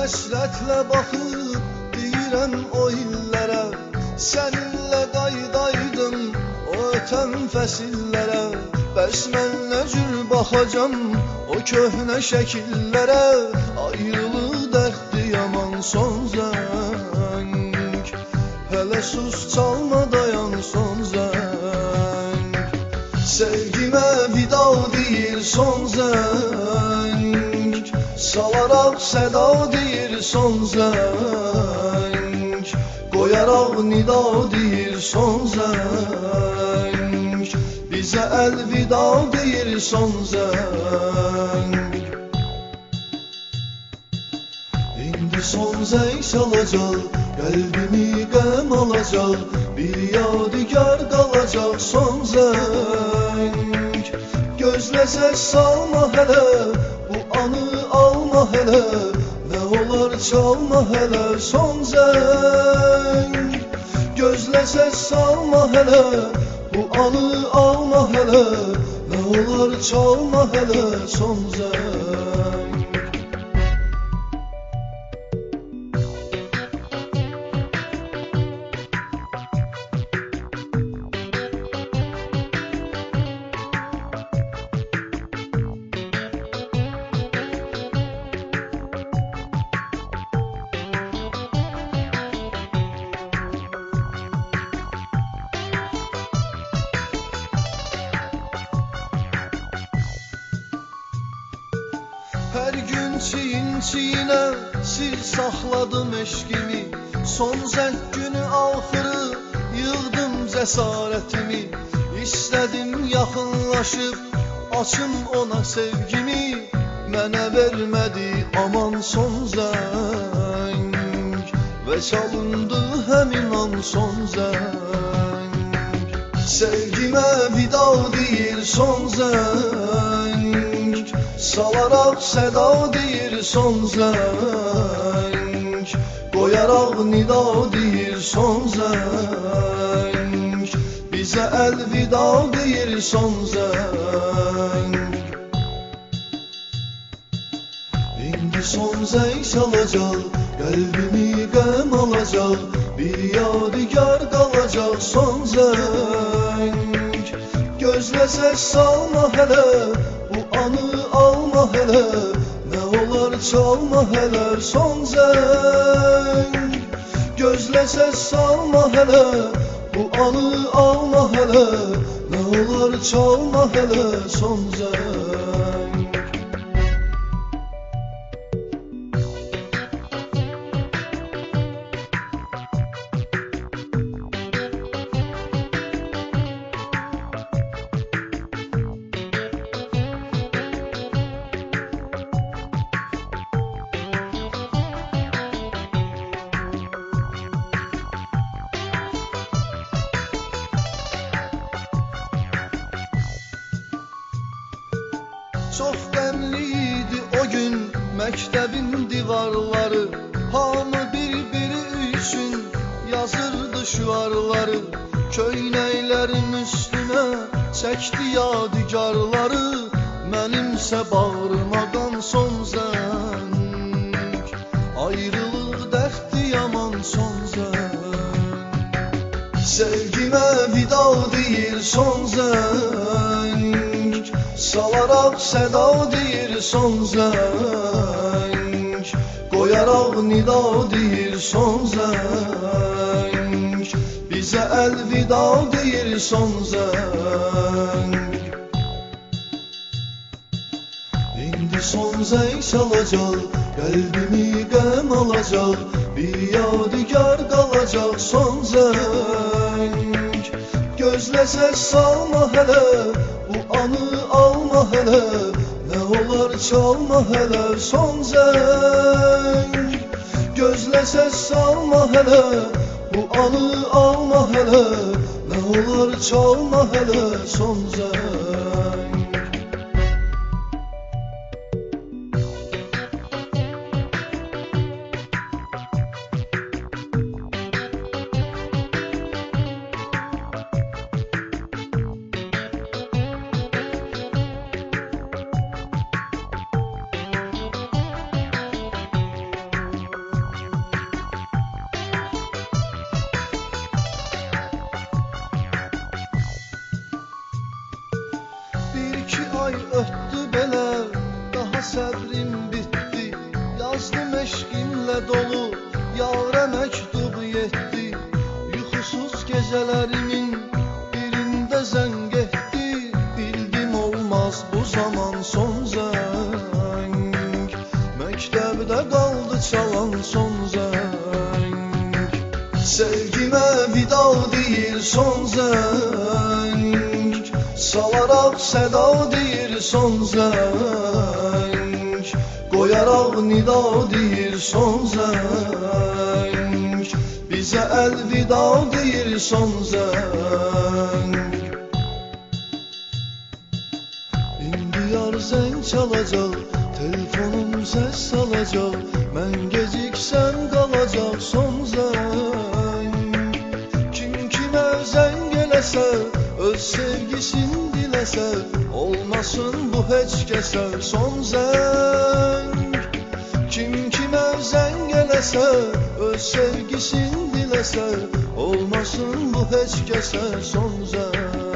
həsrətlə baxıb deyirəm o illərə, səninlə qaydaydım o ötən fəsillərə. Bəs mən nə cür baxacam o köhnə şəkillərə, ayrılıq dərddi yaman son zəng. Hələ sus çalma dayan son zəng, sevgimə vida deyir son zəng, salaraq səda deyir son zəng, qoyaraq nida deyir son zəng, bizə əlvida deyir son zəng. İndi son zəng çalacaq, qəlbimi qəm alacaq, bir yadigar qalacaq son zəng. Gözlə səs salma hələ, bu anı alma hələ, nə olar çalma hələ son zəng. Gözlə səs salma hələ, bu anı alma hələ, nə olar çalma hələ son zəng. Hər gün çiyin-çiyinə sir saxladım eşqimi, son zəng günü axırı yığdım cəsarətimi. İstədim yaxınlaşıb açım ona sevgimi, mənə vermədi aman son zəng, və çalındı həmin an son zəng. Sevgimə vida deyir son zəng, salaraq səda deyir son zəng, qoyaraq nida deyir son zəng, bizə əlvida deyir son zəng. İndi son zəng çalacaq, qəlbimi qəm alacaq, bir yadigar qalacaq son zəng. Gözlə səs salma hələ, bu anı alma hələ, nə olar çalma hələ son zəng. Gözlə səs salma hələ, bu anı alma hələ, nə olar çalma hələ son zəng. Çox qəmliydi o gün məktəbin divarları, hamı bir-biri üçün yazırdı şüarları. Köynəklərim üstünə çəkdi yadigarları, mənimsə bağrıma qan son zəng, ayrılıq dərddi yaman son zəng. Sevgimə vida deyir son zəng, salaraq səda deyir son zəng, qoyaraq nida deyir son zəng, bizə əlvida deyir son zəng. İndi son zəng çalacaq, qəlbimi qəm alacaq, bir yadigar qalacaq son zəng. Gözlə səs salma hələ, bu anı alma hələ, nə olar çalma hələ son zəng. Gözlə səs salma hələ, bu anı alma hələ, nə olar çalma hələ son zəng. ötdü belə, daha səbrim bitdi. Yazdım eşqimlə dolu, yara məktub yetdi. Yuxusuz gecələrimin birində zəng etdi. Bildim olmaz bu zaman son zəng, məktəbdə qaldı çalan son zəng. Sevgimə vida deyir son zəng, salaraq səda deyir son zəng, qoyaraq nida deyir son zəng, bizə əlvida deyir son zəng. İndi yar zəng çalacaq, telefonum səs salacaq, mən geciksəm qalacaq son zəng. Kim kimə zəng eləsə, öz sevgisini diləsə, olmasın bu heç kəsə son zəng. Kim kimə zəng eləsə, öz sevgisini diləsə, olmasın bu heç kəsə son zəng.